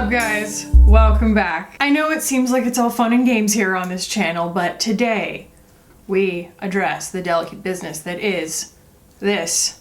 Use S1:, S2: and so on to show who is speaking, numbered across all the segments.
S1: up, guys? Welcome back. I know it seems like it's all fun and games here on this channel, but today we address the delicate business that is this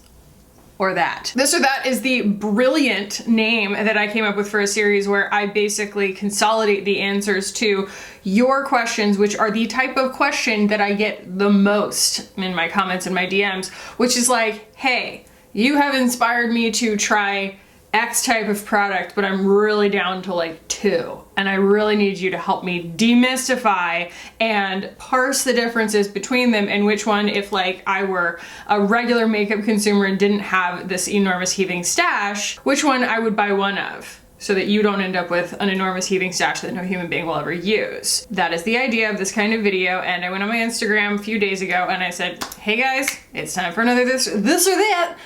S1: or that. This or that is the brilliant name that I came up with for a series where I basically consolidate the answers to your questions, which are the type of question that I get the most in my comments and my DMs, which is like, hey, you have inspired me to try X type of product, but I'm really down to like 2. And I really need you to help me demystify and parse the differences between them and which one, if like I were a regular makeup consumer and didn't have this enormous heaving stash, which one I would buy one of, so that you don't end up with an enormous heaving stash that no human being will ever use. That is the idea of this kind of video, and I went on my Instagram a few days ago and I said, hey guys, it's time for another this or that,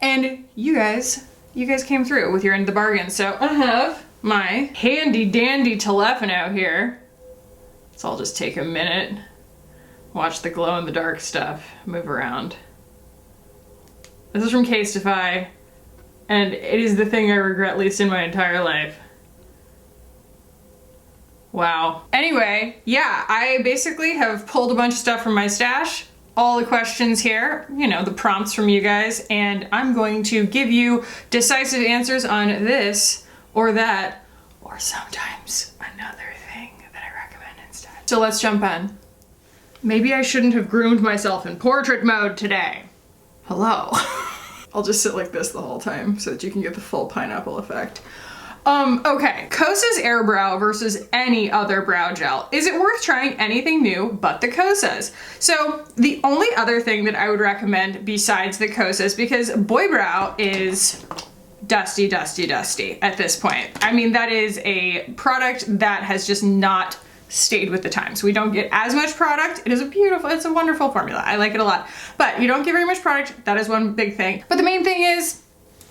S1: and you guys came through with your end of the bargain. So I have my handy dandy telephone out here. So I'll just take a minute, watch the glow in the dark stuff move around. This is from Casetify, and it is the thing I regret least in my entire life. Wow. Anyway, yeah, I basically have pulled a bunch of stuff from my stash, all the questions here, you know, the prompts from you guys, and I'm going to give you decisive answers on this or that, or sometimes another thing that I recommend instead. So let's jump in. Maybe I shouldn't have groomed myself in portrait mode today. Hello. I'll just sit like this the whole time so that you can get the full pineapple effect. Okay, Cosas Air Brow versus any other brow gel. Is it worth trying anything new but the Cosas? So the only other thing that I would recommend besides the Cosas, because boy brow is dusty, dusty, dusty at this point. I mean, that is a product that has just not stayed with the times. We don't get as much product. It is it's a wonderful formula. I like it a lot, but you don't get very much product. That is one big thing. But the main thing is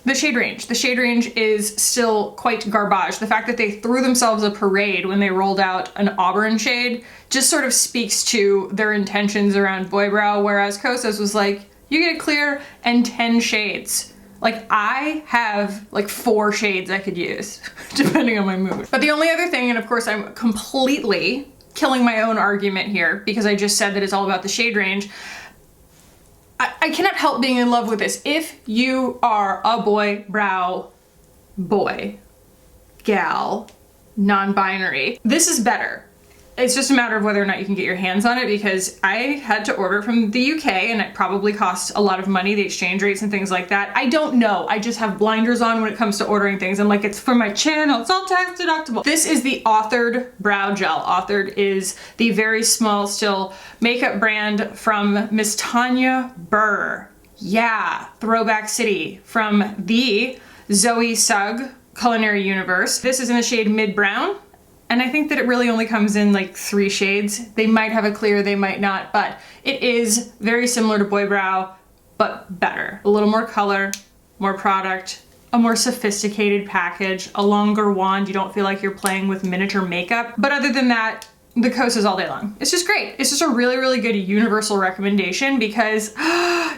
S1: the shade range. The shade range is still quite garbage. The fact that they threw themselves a parade when they rolled out an auburn shade just sort of speaks to their intentions around boy brow, whereas Cosas was like, you get a clear and 10 shades. Like, I have like 4 shades I could use, depending on my mood. But the only other thing, and of course I'm completely killing my own argument here because I just said that it's all about the shade range, I cannot help being in love with this. If you are a boy brow boy, gal, non-binary, this is better. It's just a matter of whether or not you can get your hands on it, because I had to order from the UK and it probably costs a lot of money, the exchange rates and things like that. I don't know. I just have blinders on when it comes to ordering things. I'm like, it's for my channel, it's all tax deductible. This is the Aethered brow gel. Aethered is the very small still makeup brand from Miss Tanya Burr. Yeah, Throwback City from the Zoe Sugg culinary universe. This is in the shade Mid Brown. And I think that it really only comes in like 3 shades. They might have a clear, they might not, but it is very similar to boy brow, but better. A little more color, more product, a more sophisticated package, a longer wand. You don't feel like you're playing with miniature makeup. But other than that, the Cosas all day long. It's just great. It's just a really, really good universal recommendation, because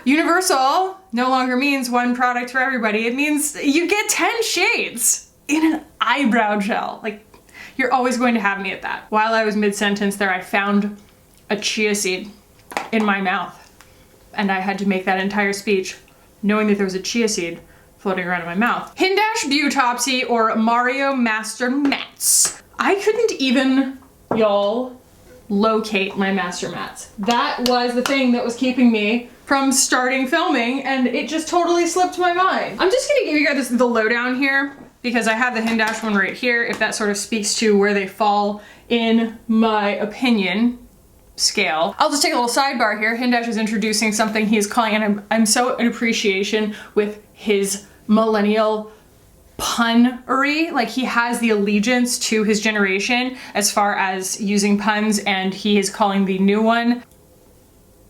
S1: universal no longer means one product for everybody. It means you get 10 shades in an eyebrow gel. Like, you're always going to have me at that. While I was mid-sentence there, I found a chia seed in my mouth, and I had to make that entire speech knowing that there was a chia seed floating around in my mouth. Hindash Beautopsy or Mario Master Mats. I couldn't even, y'all, locate my Master Mats. That was the thing that was keeping me from starting filming, and it just totally slipped my mind. I'm just gonna give you guys the lowdown here, because I have the Hindash one right here, if that sort of speaks to where they fall in my opinion scale. I'll just take a little sidebar here. Hindash is introducing something he is calling, and I'm so in appreciation with his millennial punnery. Like, he has the allegiance to his generation as far as using puns, and he is calling the new one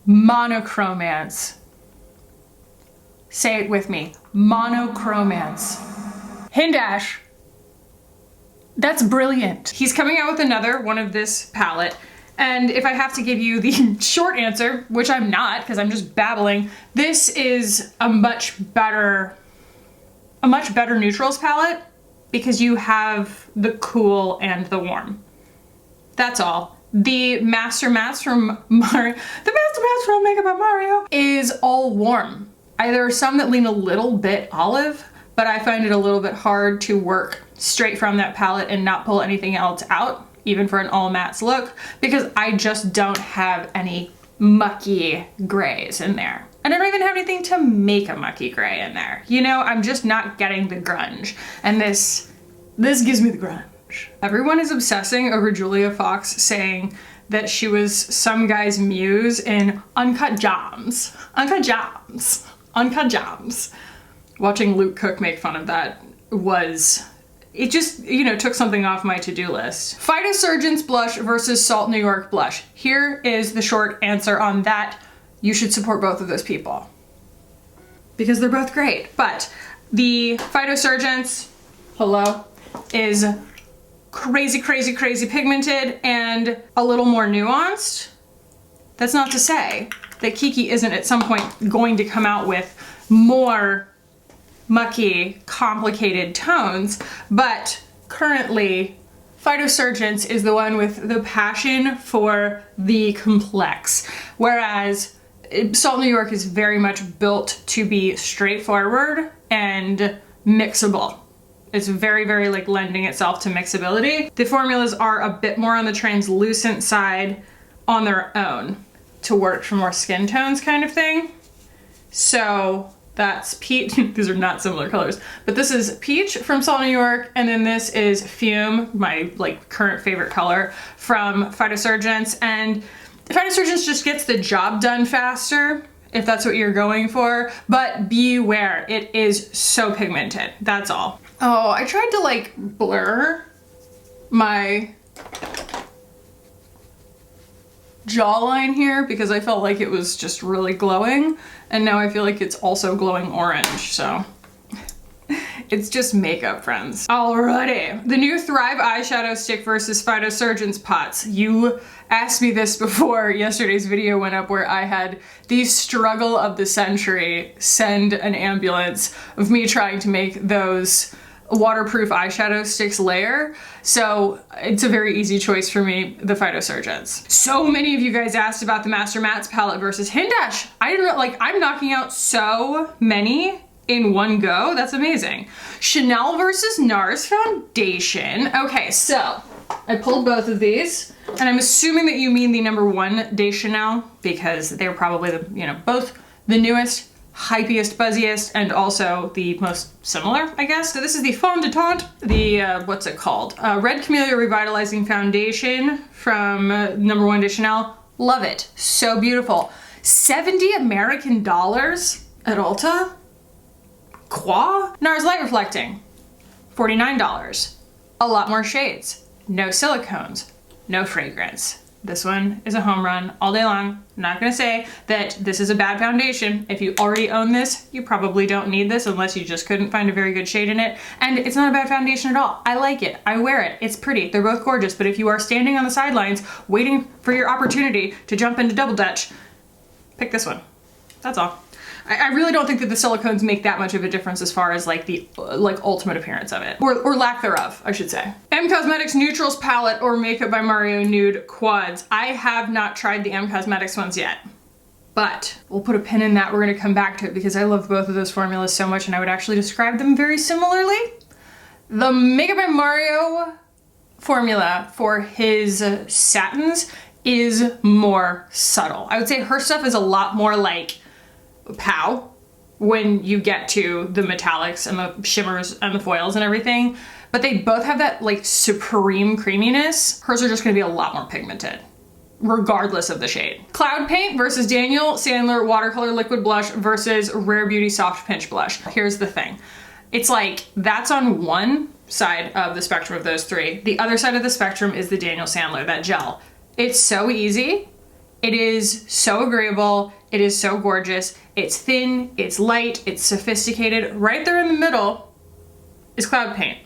S1: monochromance. Say it with me, monochromance. Hindash, that's brilliant. He's coming out with another one of this palette, and if I have to give you the short answer, which I'm not because I'm just babbling, this is a much better neutrals palette because you have the cool and the warm. That's all. The Master Mats from Mario, the Master Mats from Makeup by Mario is all warm. There are some that lean a little bit olive, but I find it a little bit hard to work straight from that palette and not pull anything else out, even for an all mattes look, because I just don't have any mucky grays in there. And I don't even have anything to make a mucky gray in there. You know, I'm just not getting the grunge. And this gives me the grunge. Everyone is obsessing over Julia Fox saying that she was some guy's muse in Uncut Gems. Uncut Gems. Uncut Gems. Watching Luke Cook make fun of that it just, you know, took something off my to-do list. Phytosurgence blush versus Salt New York blush. Here is the short answer on that. You should support both of those people because they're both great. But the Phytosurgence, hello, is crazy, crazy, crazy pigmented and a little more nuanced. That's not to say that Kiki isn't at some point going to come out with more mucky, complicated tones, but currently Phytosurgence is the one with the passion for the complex, whereas Salt New York is very much built to be straightforward and mixable. It's very, very like lending itself to mixability. The formulas are a bit more on the translucent side on their own to work for more skin tones kind of thing. So that's peach. These are not similar colors, but this is peach from Salt New York, and then this is fume, my like current favorite color from Phytosurgence. And Phytosurgence just gets the job done faster if that's what you're going for, but beware, it is so pigmented. That's all. Oh, I tried to like blur my jawline here because I felt like it was just really glowing, and now I feel like it's also glowing orange, so it's just makeup, friends. Alrighty, the new Thrive eyeshadow stick versus Phytosurgence pots. You asked me this before yesterday's video went up, where I had the struggle of the century send an ambulance of me trying to make those waterproof eyeshadow sticks layer. So it's a very easy choice for me, the Phytosurgence. So many of you guys asked about the Master Mats palette versus Hindash. I don't know, like I'm knocking out so many in one go. That's amazing. Chanel versus Nars foundation. Okay, so I pulled both of these, and I'm assuming that you mean the #1 de Chanel because they're probably the, you know, both the newest, hypiest, buzziest, and also the most similar, I guess. So this is the Fond de Teinte, the, what's it called? Red Camellia Revitalizing Foundation from #1 de Chanel. Love it. So beautiful. 70 American dollars at Ulta? Quoi? Nars Light Reflecting. $49. A lot more shades. No silicones. No fragrance. This one is a home run all day long. I'm not gonna say that this is a bad foundation. If you already own this, you probably don't need this unless you just couldn't find a very good shade in it. And it's not a bad foundation at all. I like it. I wear it. It's pretty. They're both gorgeous. But if you are standing on the sidelines waiting for your opportunity to jump into Double Dutch, pick this one. That's all. I really don't think that the silicones make that much of a difference as far as like the ultimate appearance of it, or lack thereof, I should say. M Cosmetics Neutrals palette or Makeup by Mario Nude Quads. I have not tried the M Cosmetics ones yet, but we'll put a pin in that. We're gonna come back to it because I love both of those formulas so much, and I would actually describe them very similarly. The Makeup by Mario formula for his satins is more subtle. I would say her stuff is a lot more like pow when you get to the metallics and the shimmers and the foils and everything, but they both have that like supreme creaminess. Hers are just gonna be a lot more pigmented regardless of the shade. Cloud Paint versus Daniel Sandler Watercolor Liquid Blush versus Rare Beauty Soft Pinch Blush. Here's the thing. It's like that's on one side of the spectrum of those three. The other side of the spectrum is the Daniel Sandler, that gel. It's so easy. It is so agreeable. It is so gorgeous. It's thin, it's light, it's sophisticated. Right there in the middle is Cloud Paint.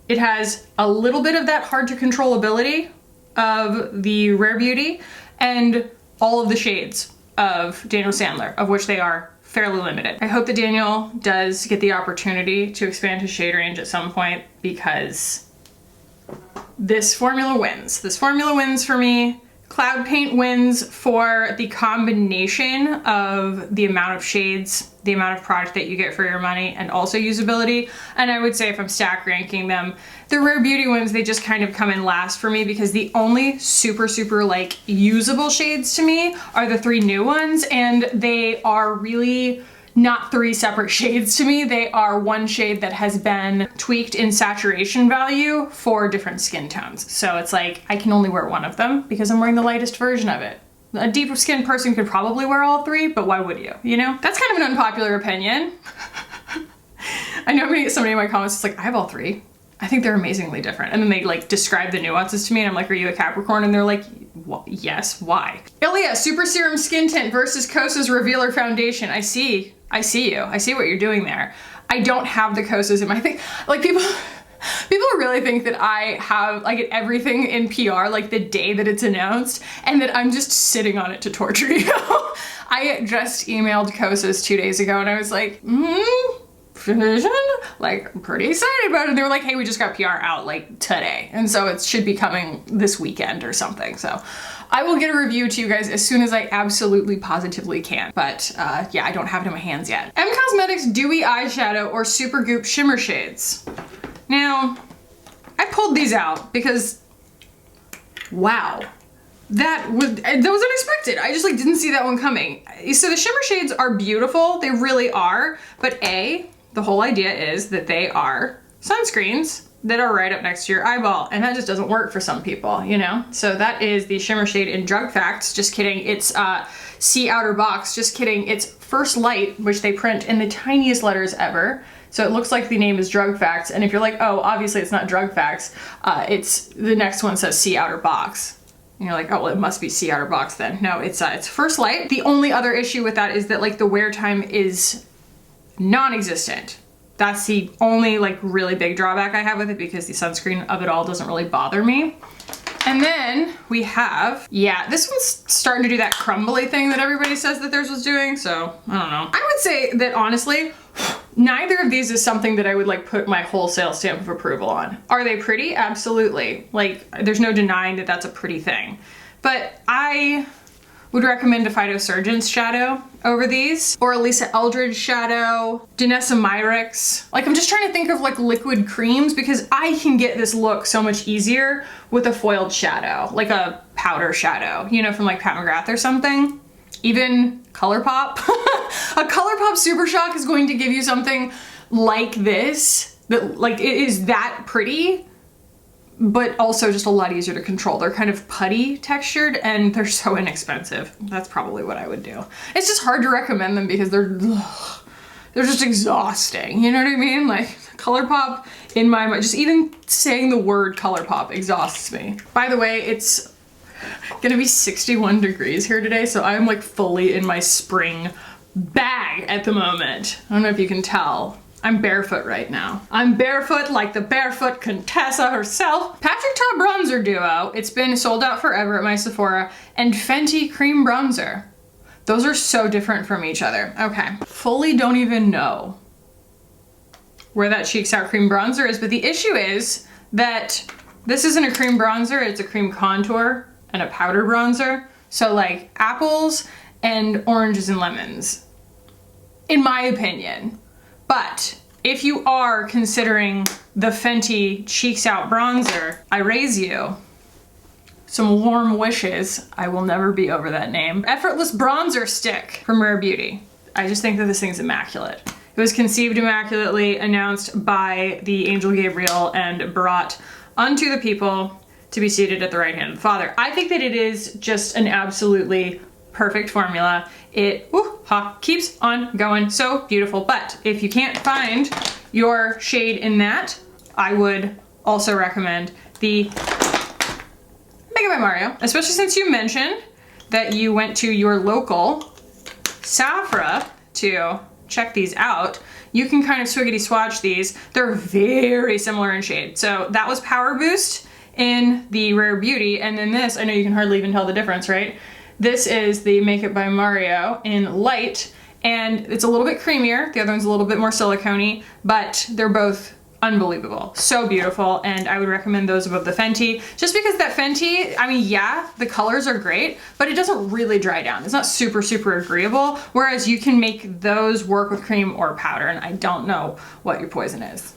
S1: It has a little bit of that hard to controllability of the Rare Beauty and all of the shades of Daniel Sandler, of which they are fairly limited. I hope that Daniel does get the opportunity to expand his shade range at some point, because this formula wins. This formula wins for me. Cloud Paint wins for the combination of the amount of shades, the amount of product that you get for your money, and also usability. And I would say if I'm stack ranking them, the Rare Beauty ones, they just kind of come in last for me, because the only super like usable shades to me are the 3 new ones, and they are really not 3 separate shades to me. They are one shade that has been tweaked in saturation value for different skin tones. So it's like, I can only wear one of them because I'm wearing the lightest version of it. A deep skinned person could probably wear all 3, but why would you? You know? That's kind of an unpopular opinion. I know I'm gonna get somebody in my comments that's like, I have all 3. I think they're amazingly different. And then they like describe the nuances to me, and I'm like, are you a Capricorn? And they're like, yes, why? Ilia Super Serum Skin Tint versus Cosas Revealer Foundation. I see you. I see what you're doing there. I don't have the Cosas in my thing. Like people really think that I have like everything in PR like the day that it's announced, and that I'm just sitting on it to torture you. I just emailed Cosas 2 days ago, and I was like, vision? Like, I'm pretty excited about it. And they were like, hey, we just got PR out like today. And so it should be coming this weekend or something. So I will get a review to you guys as soon as I absolutely positively can. But yeah, I don't have it in my hands yet. M Cosmetics Dewy Eyeshadow or Super Goop Shimmer Shades. Now, I pulled these out because, wow. That was unexpected. I just like didn't see that one coming. So the shimmer shades are beautiful. They really are. But the whole idea is that they are sunscreens that are right up next to your eyeball, and that just doesn't work for some people, you know? So that is the shimmer shade in Drug Facts. Just kidding. It's See Outer Box. Just kidding. It's First Light, which they print in the tiniest letters ever. So it looks like the name is Drug Facts. And if you're like, oh, obviously it's not Drug Facts, it's the next one says See Outer Box. And you're like, oh, well, it must be See Outer Box then. No, it's First Light. The only other issue with that is that like the wear time is non-existent. That's the only like really big drawback I have with it, because the sunscreen of it all doesn't really bother me. And then we have, yeah, this one's starting to do that crumbly thing that everybody says that theirs was doing. So I don't know. I would say that honestly, neither of these is something that I would like put my wholesale stamp of approval on. Are they pretty? Absolutely. Like there's no denying that that's a pretty thing. But I would recommend a Phytosurgeon's shadow over these, or a Lisa Eldridge shadow, Danessa Myricks. Like I'm just trying to think of like liquid creams, because I can get this look so much easier with a foiled shadow, like a powder shadow, you know, from like Pat McGrath or something. Even ColourPop. A ColourPop Super Shock is going to give you something like this, that like it is that pretty, but also just a lot easier to control. They're kind of putty textured and they're so inexpensive. That's probably what I would do. It's just hard to recommend them because they're just exhausting. You know what I mean? Like ColourPop in my mind, just even saying the word ColourPop exhausts me. By the way, it's gonna be 61 degrees here today, so I'm like fully in my spring bag at the moment. I don't know if you can tell. I'm barefoot right now. I'm barefoot like the barefoot Contessa herself. Patrick Ta Bronzer Duo. It's been sold out forever at my Sephora. And Fenty Cream Bronzer. Those are so different from each other. Okay. Fully don't even know where that Cheeks Out Cream Bronzer is, but the issue is that this isn't a cream bronzer, it's a cream contour and a powder bronzer. So like apples and oranges and lemons, in my opinion. But if you are considering the Fenty Cheeks Out bronzer, I raise you some warm wishes. I will never be over that name. Effortless Bronzer Stick from Rare Beauty. I just think that this thing's immaculate. It was conceived immaculately, announced by the angel Gabriel, and brought unto the people to be seated at the right hand of the Father. I think that it is just an absolutely perfect formula. It keeps on going, so beautiful. But if you can't find your shade in that, I would also recommend the Makeup by Mario, especially since you mentioned that you went to your local Sephora to check these out. You can kind of swiggity swatch these. They're very similar in shade. So that was Power Boost in the Rare Beauty, and then this, I know you can hardly even tell the difference, right? This is the Makeup by Mario in Light, and it's a little bit creamier. The other one's a little bit more silicone-y, but they're both unbelievable. So beautiful, and I would recommend those above the Fenty, just because that Fenty, I mean, yeah, the colors are great, but it doesn't really dry down. It's not super, super agreeable, whereas you can make those work with cream or powder, and I don't know what your poison is.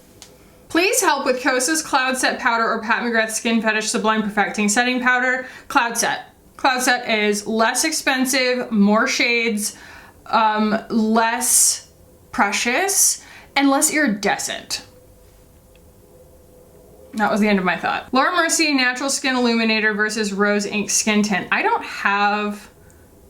S1: Please help with Cosas Cloud Set Powder or Pat McGrath Skin Fetish Sublime Perfecting Setting Powder. Cloud Set. Cloud Set is less expensive, more shades, less precious, and less iridescent. That was the end of my thought. Laura Mercier Natural Skin Illuminator versus Rose Ink Skin Tint. I don't have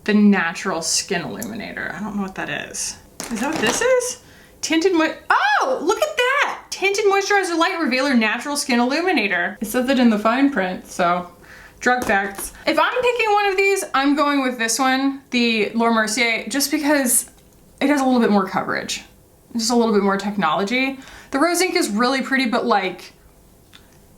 S1: the Natural Skin Illuminator. I don't know what that is. Is that what this is? Tinted Oh, look at that! Tinted Moisturizer Light Revealer Natural Skin Illuminator. It says it in the fine print, so drug facts. If I'm picking one of these, I'm going with this one, the Laura Mercier, just because it has a little bit more coverage. Just a little bit more technology. The Rose Ink is really pretty, but like,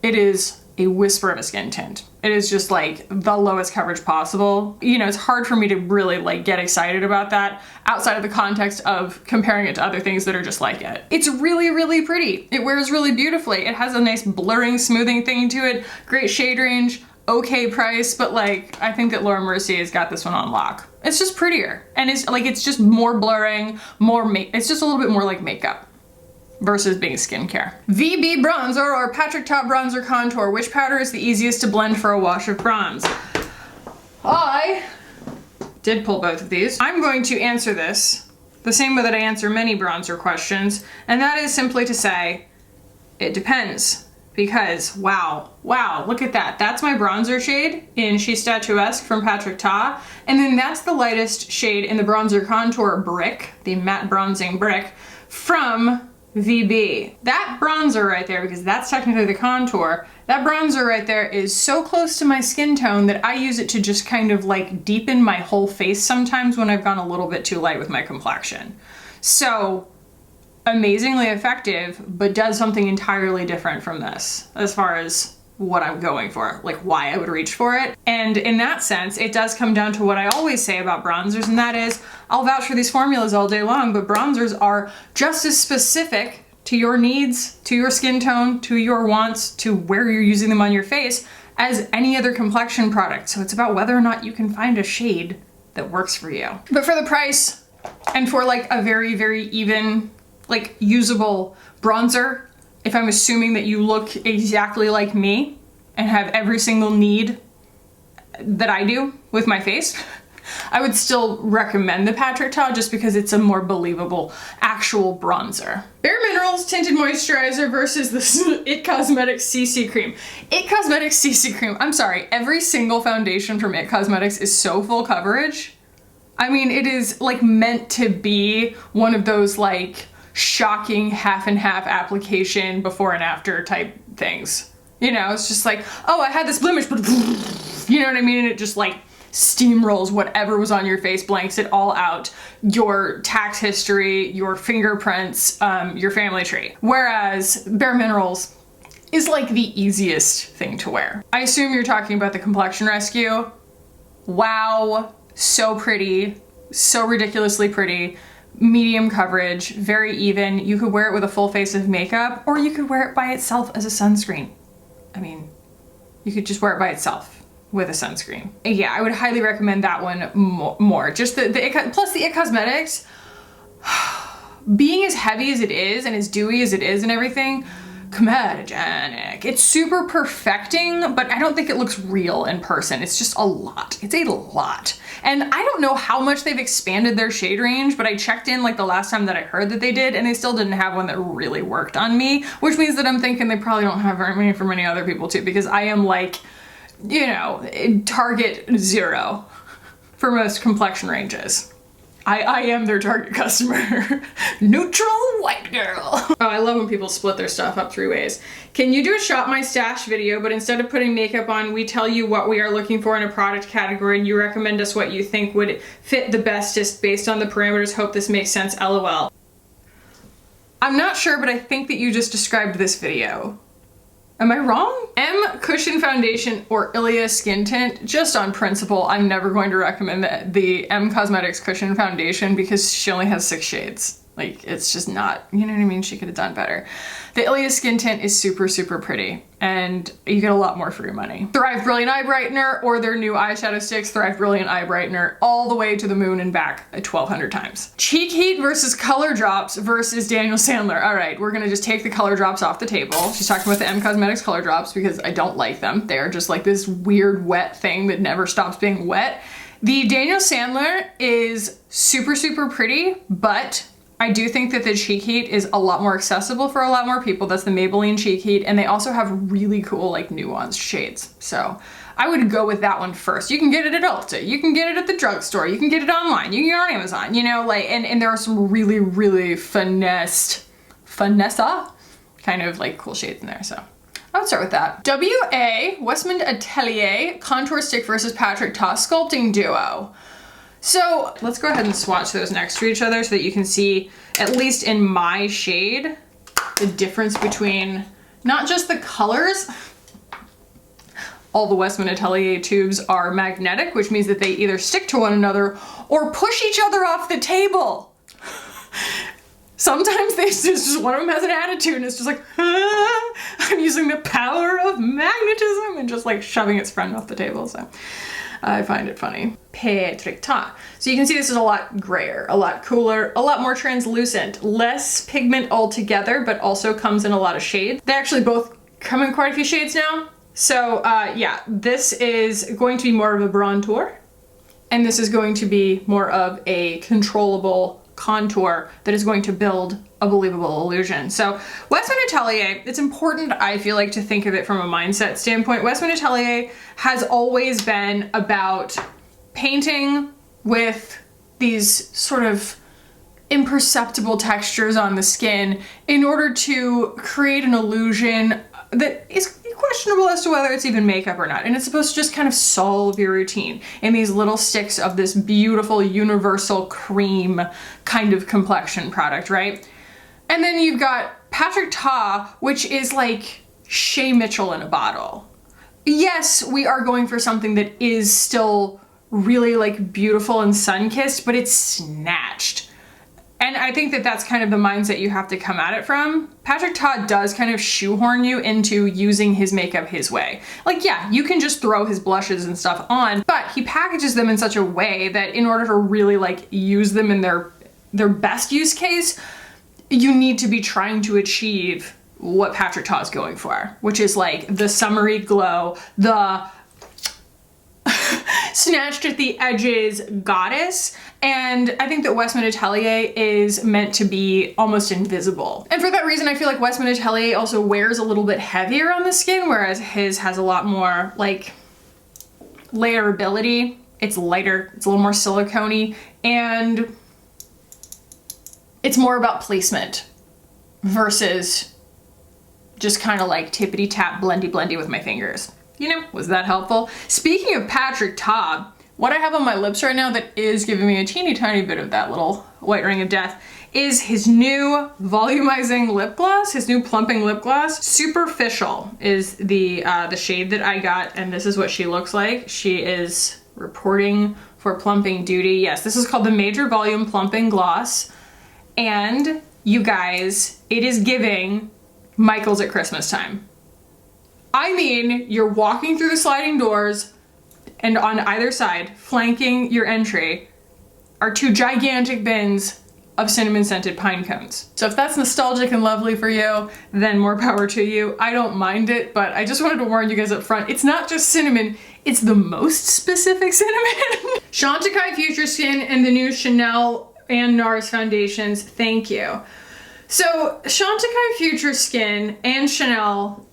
S1: it is a whisper of a skin tint. It is just like the lowest coverage possible. You know, it's hard for me to really like get excited about that outside of the context of comparing it to other things that are just like it. It's really, really pretty. It wears really beautifully. It has a nice blurring, smoothing thing to it. Great shade range, okay price, but like, I think that Laura Mercier's got this one on lock. It's just prettier. And it's like, it's just more blurring, it's just a little bit more like makeup versus being skincare. VB Bronzer or Patrick Ta Bronzer Contour. Which powder is the easiest to blend for a wash of bronze? I did pull both of these. I'm going to answer this the same way that I answer many bronzer questions, and that is simply to say, it depends. Because, wow, look at that. That's my bronzer shade in She's Statuesque from Patrick Ta, and then that's the lightest shade in the Bronzer Contour Brick, the matte bronzing brick, from VB. That bronzer right there, because that's technically the contour, that bronzer right there is so close to my skin tone that I use it to just kind of like deepen my whole face sometimes when I've gone a little bit too light with my complexion. So amazingly effective, but does something entirely different from this as far as what I'm going for, like why I would reach for it. And in that sense, it does come down to what I always say about bronzers, and that is, I'll vouch for these formulas all day long, but bronzers are just as specific to your needs, to your skin tone, to your wants, to where you're using them on your face as any other complexion product. So it's about whether or not you can find a shade that works for you. But for the price, and for like a very, very even, like usable bronzer, if I'm assuming that you look exactly like me and have every single need that I do with my face, I would still recommend the Patrick Ta just because it's a more believable actual bronzer. Bare Minerals Tinted Moisturizer versus the It Cosmetics CC Cream. It Cosmetics CC Cream, I'm sorry, every single foundation from It Cosmetics is so full coverage. I mean, it is like meant to be one of those like shocking half and half application before and after type things. You know, it's just like, oh, I had this blemish, but you know what I mean? And it just like steamrolls whatever was on your face, blanks it all out. Your tax history, your fingerprints, your family tree. Whereas Bare Minerals is like the easiest thing to wear. I assume you're talking about the Complexion Rescue. Wow, so pretty, so ridiculously pretty. Medium coverage, very even. You could wear it with a full face of makeup, or you could wear it by itself as a sunscreen. I mean, you could just wear it by itself with a sunscreen. Yeah, I would highly recommend that one more. Just plus the It Cosmetics, being as heavy as it is and as dewy as it is and everything, comedogenic. It's super perfecting, but I don't think it looks real in person. It's just a lot. It's a lot. And I don't know how much they've expanded their shade range, but I checked in like the last time that I heard that they did, and they still didn't have one that really worked on me, which means that I'm thinking they probably don't have very many for many other people too, because I am like, you know, target 0 for most complexion ranges. I am their target customer. Neutral white girl. Oh, I love when people split their stuff up 3 ways. Can you do a shop my stash video, but instead of putting makeup on, we tell you what we are looking for in a product category and you recommend us what you think would fit the bestest based on the parameters. Hope this makes sense, LOL. I'm not sure, but I think that you just described this video. Am I wrong? M Cushion Foundation or Ilia Skin Tint, just on principle, I'm never going to recommend the M Cosmetics Cushion Foundation because she only has 6 shades. Like, it's just not, you know what I mean? She could have done better. The Ilia Skin Tint is super, super pretty, and you get a lot more for your money. Thrive Brilliant Eye Brightener or their new eyeshadow sticks, Thrive Brilliant Eye Brightener, all the way to the moon and back 1,200 times. Cheek Heat versus Color Drops versus Daniel Sandler. All right, we're gonna just take the color drops off the table. She's talking about the M Cosmetics color drops because I don't like them. They're just like this weird wet thing that never stops being wet. The Daniel Sandler is super, super pretty, but I do think that the Cheek Heat is a lot more accessible for a lot more people. That's the Maybelline Cheek Heat, and they also have really cool, like, nuanced shades. So I would go with that one first. You can get it at Ulta, you can get it at the drugstore, you can get it online, you can get it on Amazon, you know, like, and there are some really, really finesse kind of like cool shades in there, so I would start with that. WA, Westman Atelier Contour Stick versus Patrick Ta Sculpting Duo. So let's go ahead and swatch those next to each other so that you can see, at least in my shade, the difference between not just the colors. All the Westman Atelier tubes are magnetic, which means that they either stick to one another or push each other off the table. Sometimes just one of them has an attitude and it's just like, ah, I'm using the power of magnetism and just like shoving its friend off the table, so. I find it funny. Patrick Ta. So you can see this is a lot grayer, a lot cooler, a lot more translucent, less pigment altogether, but also comes in a lot of shades. They actually both come in quite a few shades now. So yeah, this is going to be more of a bronzer, and this is going to be more of a controllable contour that is going to build a believable illusion. So Westman Atelier, it's important, I feel like, to think of it from a mindset standpoint. Westman Atelier has always been about painting with these sort of imperceptible textures on the skin in order to create an illusion that is questionable as to whether it's even makeup or not. And it's supposed to just kind of solve your routine in these little sticks of this beautiful universal cream kind of complexion product, right? And then you've got Patrick Ta, which is like Shay Mitchell in a bottle. Yes, we are going for something that is still really like beautiful and sun-kissed, but it's snatched. And I think that that's kind of the mindset you have to come at it from. Patrick Ta does kind of shoehorn you into using his makeup his way. Like, yeah, you can just throw his blushes and stuff on, but he packages them in such a way that in order to really like use them in their best use case, you need to be trying to achieve what Patrick Ta is going for, which is like the summery glow, the snatched at the edges goddess. And I think that Westman Atelier is meant to be almost invisible. And for that reason, I feel like Westman Atelier also wears a little bit heavier on the skin, whereas his has a lot more like layerability. It's lighter, it's a little more silicone-y, and it's more about placement versus just kind of like tippity tap, blendy blendy with my fingers. You know, was that helpful? Speaking of Patrick Ta, what I have on my lips right now that is giving me a teeny tiny bit of that little white ring of death is his new Volumizing Lip Gloss, his new Plumping Lip Gloss. Superficial is the shade that I got, and this is what she looks like. She is reporting for plumping duty. Yes, this is called the Major Volume Plumping Gloss. And you guys, it is giving Michael's at Christmas time. I mean, you're walking through the sliding doors, and on either side, flanking your entry, are 2 gigantic bins of cinnamon scented pine cones. So if that's nostalgic and lovely for you, then more power to you. I don't mind it, but I just wanted to warn you guys up front, it's not just cinnamon, it's the most specific cinnamon. Chantecaille Future Skin and the new Chanel and Nars foundations, thank you. So Chantecaille Future Skin and Chanel,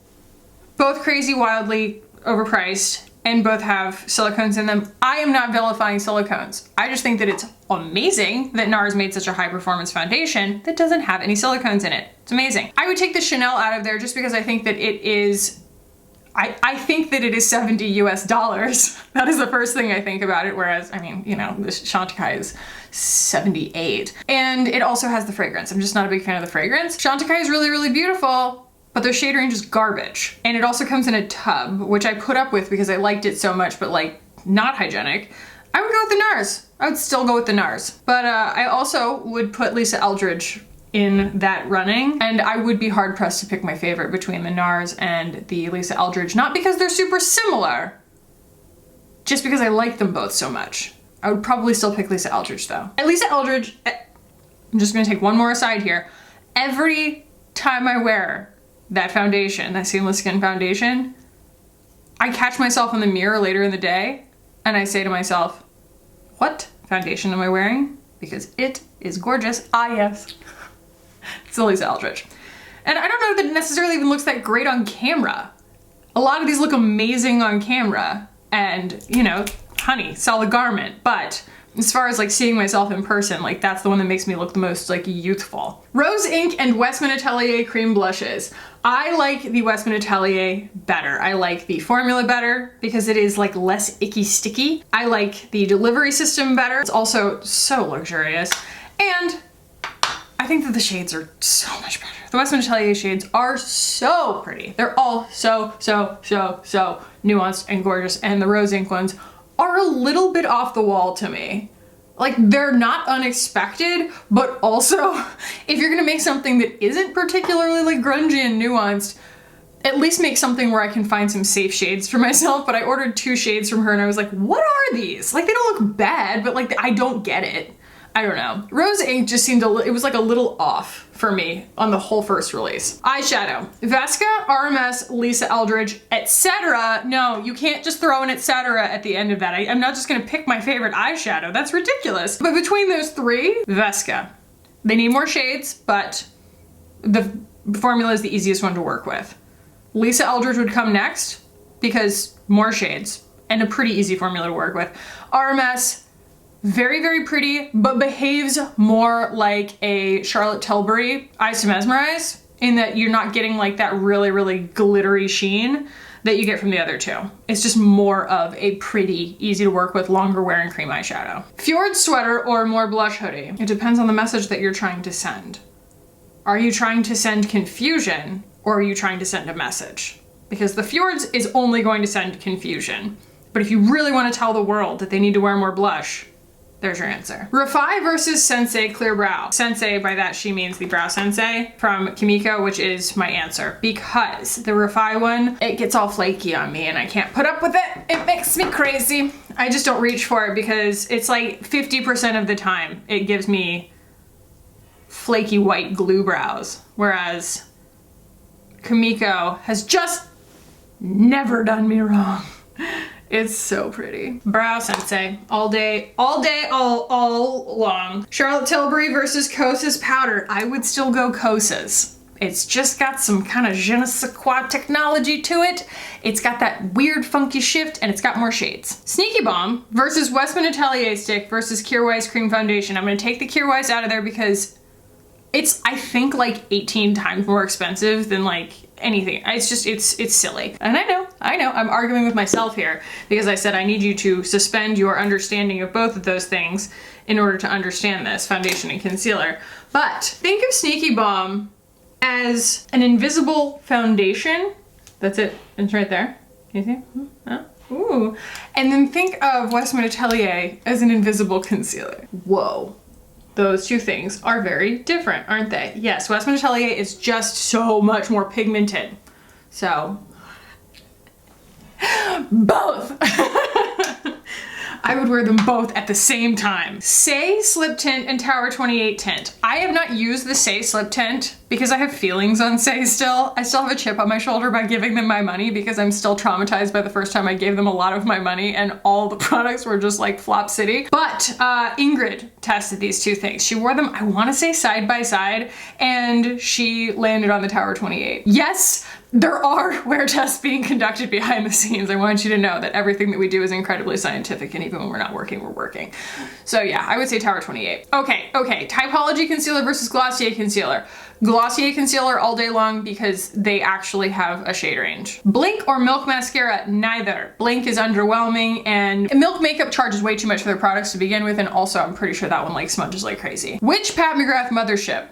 S1: both crazy wildly overpriced, and both have silicones in them. I am not vilifying silicones. I just think that it's amazing that Nars made such a high performance foundation that doesn't have any silicones in it. It's amazing. I would take the Chanel out of there just because I think that it is, I think that it is $70 US. That is the first thing I think about it, whereas, I mean, you know, this Chantecaille is 78. And it also has the fragrance. I'm just not a big fan of the fragrance. Chantecaille is really, really beautiful, but their shade range is garbage. And it also comes in a tub, which I put up with because I liked it so much, but like not hygienic. I would go with the Nars. I would still go with the Nars. But I also would put Lisa Eldridge in that running, and I would be hard pressed to pick my favorite between the Nars and the Lisa Eldridge, not because they're super similar, just because I like them both so much. I would probably still pick Lisa Eldridge though. And Lisa Eldridge, I'm just gonna take one more aside here. Every time I wear that foundation, that Seamless Skin foundation, I catch myself in the mirror later in the day and I say to myself, what foundation am I wearing? Because it is gorgeous. Ah, yes. It's the Lisa Eldridge. And I don't know that it necessarily even looks that great on camera. A lot of these look amazing on camera and, you know, honey, sell the garment. But as far as like seeing myself in person, like that's the one that makes me look the most like youthful. Rose Inc and Westman Atelier cream blushes. I like the Westman Atelier better. I like the formula better because it is like less icky sticky. I like the delivery system better. It's also so luxurious. And I think that the shades are so much better. The Westman Atelier shades are so pretty. They're all so nuanced and gorgeous. And the Rose Inc ones are a little bit off the wall to me. Like, they're not unexpected, but also if you're gonna make something that isn't particularly like grungy and nuanced, at least make something where I can find some safe shades for myself. But I ordered 2 shades from her and I was like, what are these? Like, they don't look bad, but like, I don't get it. I don't know. Rose Inc just seemed it was like a little off for me on the whole first release. Eyeshadow. Vesca, RMS, Lisa Eldridge, etc. No, you can't just throw an etc. at the end of that. I'm not just gonna pick my favorite eyeshadow. That's ridiculous. But between those 3, Vesca. They need more shades, but the formula is the easiest one to work with. Lisa Eldridge would come next because more shades and a pretty easy formula to work with. RMS, very, very pretty, but behaves more like a Charlotte Tilbury Eyes to Mesmerize in that you're not getting like that really, really glittery sheen that you get from the other 2. It's just more of a pretty, easy to work with, longer wearing cream eyeshadow. Fjord sweater or more blush hoodie. It depends on the message that you're trying to send. Are you trying to send confusion or are you trying to send a message? Because the Fjords is only going to send confusion. But if you really want to tell the world that they need to wear more blush, there's your answer. Refi versus Sensei Clear Brow. Sensei, by that she means the Brow Sensei from Kimiko, which is my answer. Because the Refi one, it gets all flaky on me and I can't put up with it. It makes me crazy. I just don't reach for it because it's like 50% of the time it gives me flaky white glue brows. Whereas Kimiko has just never done me wrong. It's so pretty. Brow Sensei, all day, all long. Charlotte Tilbury versus Cosas powder. I would still go Cosas. It's just got some kind of je ne sais quoi technology to it. It's got that weird funky shift and it's got more shades. Sneaky Bomb versus Westman Atelier stick versus Kierwise cream foundation. I'm gonna take the Kierwise out of there because it's, I think, like 18 times more expensive than like anything. It's just, it's silly. And I know, I'm arguing with myself here because I said I need you to suspend your understanding of both of those things in order to understand this, foundation and concealer. But think of Sneaky Bomb as an invisible foundation. That's it, it's right there. Can you see? Oh. Ooh. And then think of Westman Atelier as an invisible concealer. Whoa. Those 2 things are very different, aren't they? Yes, Westman Atelier is just so much more pigmented. So, both. I would wear them both at the same time. Say Slip Tint and Tower 28 Tint. I have not used the Say Slip Tint because I have feelings on Say still. I still have a chip on my shoulder by giving them my money because I'm still traumatized by the first time I gave them a lot of my money and all the products were just like flop city. But Ingrid tested these 2 things. She wore them, I wanna say side by side, and she landed on the Tower 28. Yes, there are wear tests being conducted behind the scenes. I want you to know that everything that we do is incredibly scientific, and even when we're not working, we're working. So yeah, I would say Tower 28. Okay, Typology concealer versus Glossier concealer. Glossier concealer all day long because they actually have a shade range. Blink or Milk mascara, neither. Blink is underwhelming and Milk makeup charges way too much for their products to begin with, and also I'm pretty sure that one like smudges like crazy. Which Pat McGrath mothership?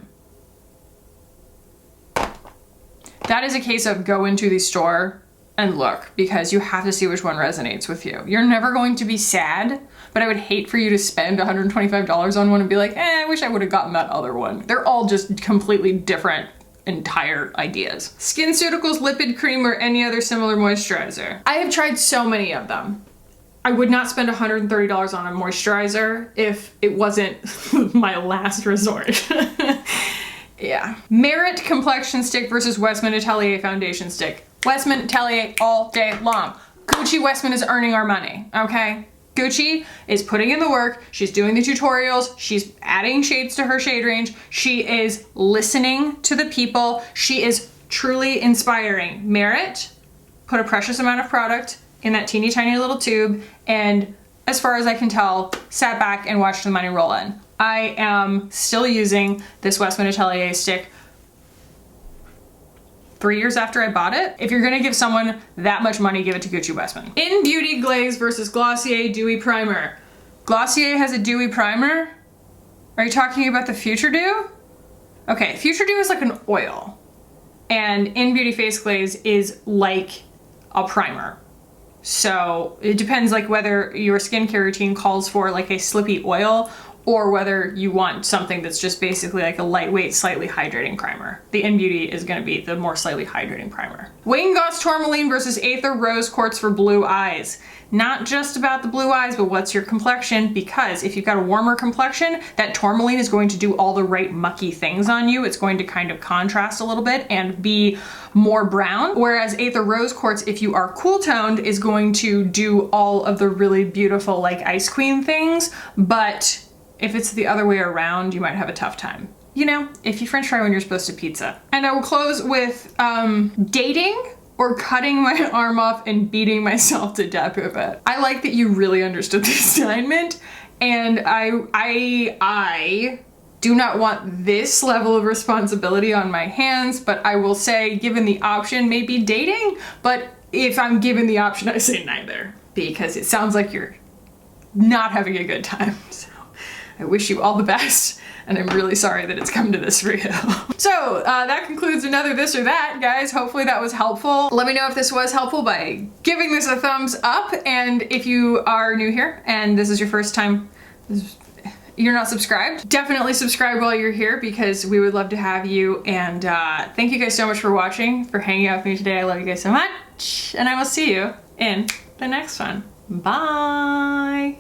S1: That is a case of go into the store and look, because you have to see which one resonates with you. You're never going to be sad, but I would hate for you to spend $125 on one and be like, I wish I would have gotten that other one. They're all just completely different entire ideas. SkinCeuticals Lipid Cream or any other similar moisturizer. I have tried so many of them. I would not spend $130 on a moisturizer if it wasn't my last resort. Yeah. Merit Complexion Stick versus Westman Atelier Foundation Stick. Westman Atelier all day long. Gucci Westman is earning our money, okay? Gucci is putting in the work, she's doing the tutorials, she's adding shades to her shade range, she is listening to the people, she is truly inspiring. Merit put a precious amount of product in that teeny tiny little tube, and as far as I can tell, sat back and watched the money roll in. I am still using this Westman Atelier stick 3 years after I bought it. If you're gonna give someone that much money, give it to Gucci Westman. In Beauty Glaze versus Glossier Dewy Primer. Glossier has a dewy primer? Are you talking about the Future Dew? Okay, Future Dew is like an oil, and In Beauty Face Glaze is like a primer. So it depends like whether your skincare routine calls for like a slippy oil or whether you want something that's just basically like a lightweight, slightly hydrating primer. The In Beauty is gonna be the more slightly hydrating primer. Wayne Goss Tourmaline versus Aether Rose Quartz for blue eyes. Not just about the blue eyes, but what's your complexion? Because if you've got a warmer complexion, that tourmaline is going to do all the right mucky things on you. It's going to kind of contrast a little bit and be more brown. Whereas Aether Rose Quartz, if you are cool toned, is going to do all of the really beautiful like Ice Queen things. But if it's the other way around, you might have a tough time. You know, if you French fry when you're supposed to pizza. And I will close with dating or cutting my arm off and beating myself to death with it. I like that you really understood the assignment, and I do not want this level of responsibility on my hands, but I will say, given the option, maybe dating, but if I'm given the option, I say neither, because it sounds like you're not having a good time. So I wish you all the best, and I'm really sorry that it's come to this for you. So that concludes another This or That, guys. Hopefully that was helpful. Let me know if this was helpful by giving this a thumbs up, and if you are new here and this is your first time, you're not subscribed, definitely subscribe while you're here because we would love to have you. And thank you guys so much for watching, for hanging out with me today. I love you guys so much, and I will see you in the next one. Bye.